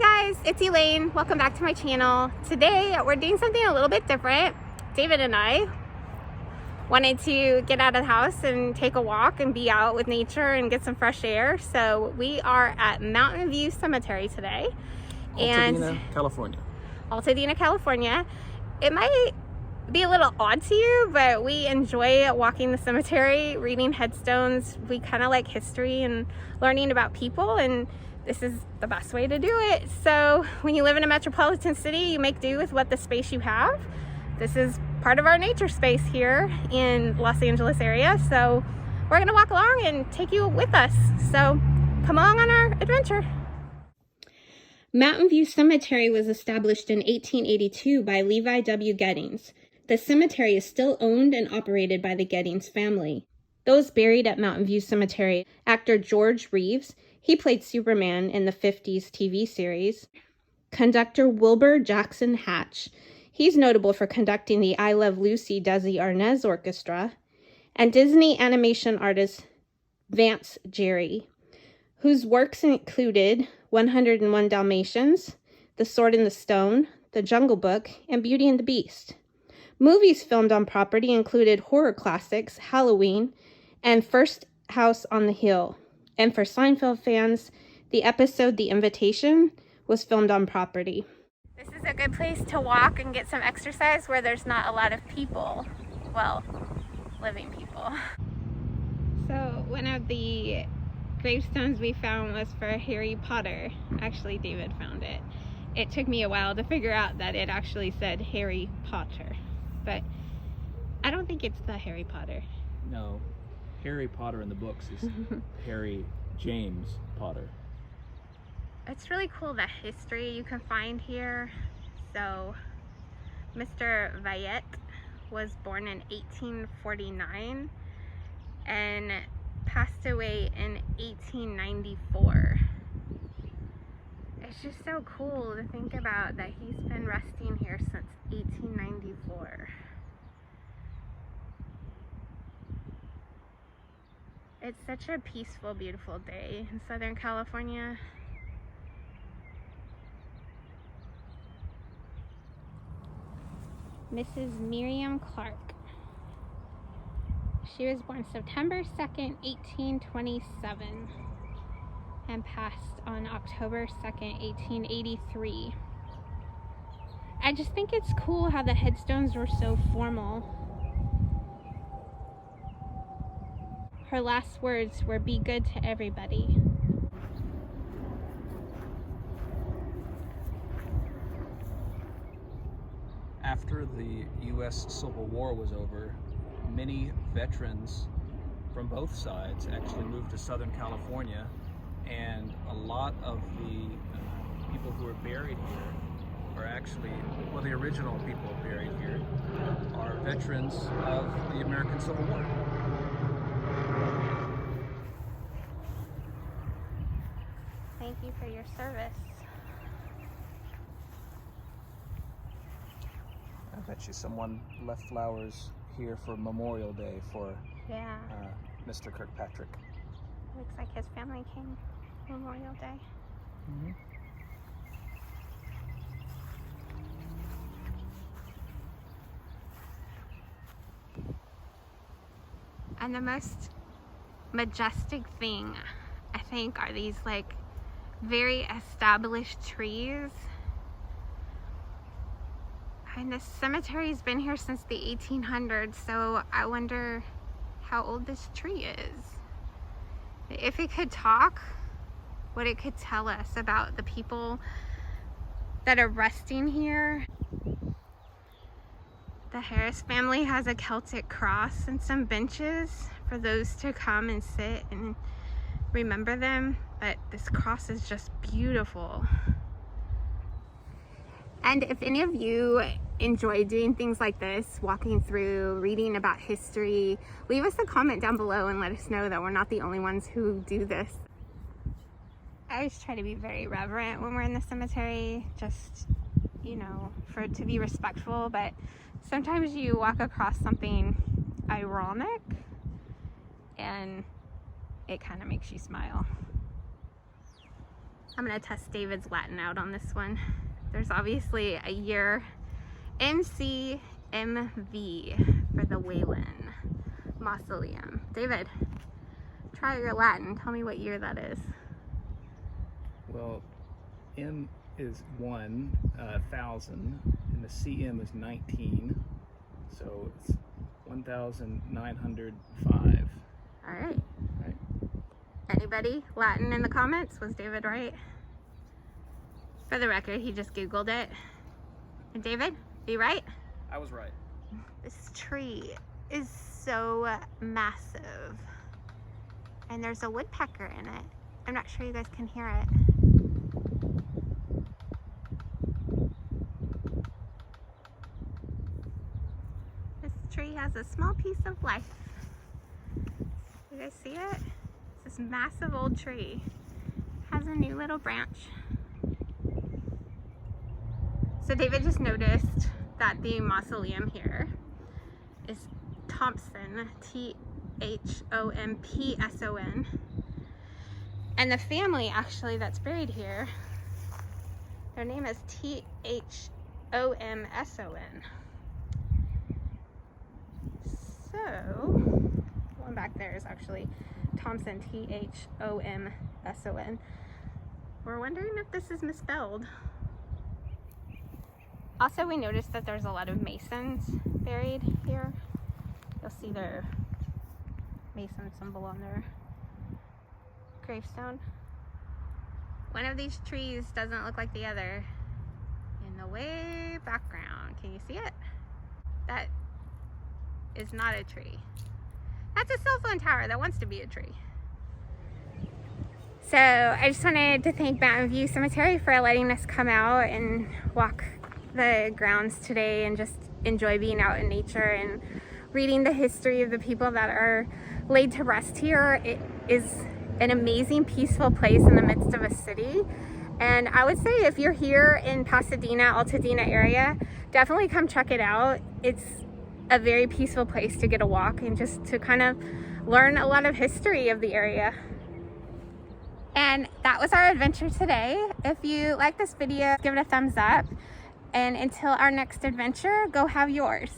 Hi guys, it's Elaine. Welcome back to my channel. Today we're doing something a little bit different. David and I wanted to get out of the house and take a walk and be out with nature and get some fresh air. So we are at Mountain View Cemetery today. Altadena, California. Altadena, California. It might be a little odd to you, but we enjoy walking the cemetery, reading headstones. We kind of like history and learning about people, and this is the best way to do it. So when you live in a metropolitan city, you make do with what the space you have. This is part of our nature space here in Los Angeles area. So we're gonna walk along and take you with us. So come along on our adventure. Mountain View Cemetery was established in 1882 by Levi W. Gettings. The cemetery is still owned and operated by the Gettings family. Those buried at Mountain View Cemetery: actor George Reeves, he played Superman in the 50s TV series; conductor Wilbur Jackson Hatch, he's notable for conducting the I Love Lucy Desi Arnaz Orchestra; and Disney animation artist Vance Jerry, whose works included 101 Dalmatians, The Sword in the Stone, The Jungle Book, and Beauty and the Beast. Movies filmed on property included horror classics Halloween and First House on the Hill. And for Seinfeld fans, the episode The Invitation was filmed on property. This is a good place to walk and get some exercise where there's not a lot of people. Well, living people. So one of the gravestones we found was for Harry Potter. Actually, David found it. It took me a while to figure out that it actually said Harry Potter, but I don't think it's the Harry Potter. No, Harry Potter in the books is Harry James Potter. It's really cool the history you can find here. So Mr. Vayet was born in 1849 and passed away in 1894. It's just so cool to think about that he's been resting here since 1894. It's such a peaceful, beautiful day in Southern California. Mrs. Miriam Clark. She was born September 2nd, 1827 and passed on October 2nd, 1883. I just think it's cool how the headstones were so formal. Her last words were, "Be good to everybody." After the U.S. Civil War was over, many veterans from both sides actually moved to Southern California, and a lot of the people who are buried here are actually, well, the original people buried here are veterans of the American Civil War. Thank you for your service. I bet you someone left flowers here for Memorial Day for Mr. Kirkpatrick. Looks like his family came Memorial Day. Mm-hmm. And the most majestic thing, I think, are these like very established trees. And this cemetery's been here since the 1800s, so I wonder how old this tree is. If it could talk, what it could tell us about the people that are resting here. The Harris family has a Celtic cross and some benches for those to come and sit and remember them, but this cross is just beautiful. And if any of you enjoy doing things like this, walking through, reading about history, leave us a comment down below and let us know that we're not the only ones who do this. I always try to be very reverent when we're in the cemetery, just, you know, for it to be respectful, but sometimes you walk across something ironic and it kind of makes you smile. I'm gonna test David's Latin out on this one. There's obviously a year, MCMV for the Wayland Mausoleum. David, try your Latin. Tell me what year that is. Well, M is 1,000, and the CM is 19, so it's 1,905. All right. Anybody Latin in the comments? Was David right? For the record, he just Googled it. And David, are you right? I was right. This tree is so massive. And there's a woodpecker in it. I'm not sure you guys can hear it. This tree has a small piece of life. You guys see it? It's this massive old tree. It has a new little branch. So David just noticed that the mausoleum here is Thompson, Thompson. And the family actually that's buried here, their name is Thomson. So, one back there is actually Thompson, Thomson. We're wondering if this is misspelled. Also, we noticed that there's a lot of Masons buried here. You'll see their Mason symbol on their gravestone. One of these trees doesn't look like the other in the way background. Can you see it? That is not a tree. That's a cell phone tower that wants to be a tree. So I just wanted to thank Mountain View Cemetery for letting us come out and walk the grounds today and just enjoy being out in nature and reading the history of the people that are laid to rest here. It is an amazing, peaceful place in the midst of a city. And I would say if you're here in Pasadena, Altadena area, definitely come check it out. It's a very peaceful place to get a walk and just to kind of learn a lot of history of the area. And that was our adventure today. If you like this video, give it a thumbs up. And until our next adventure, go have yours.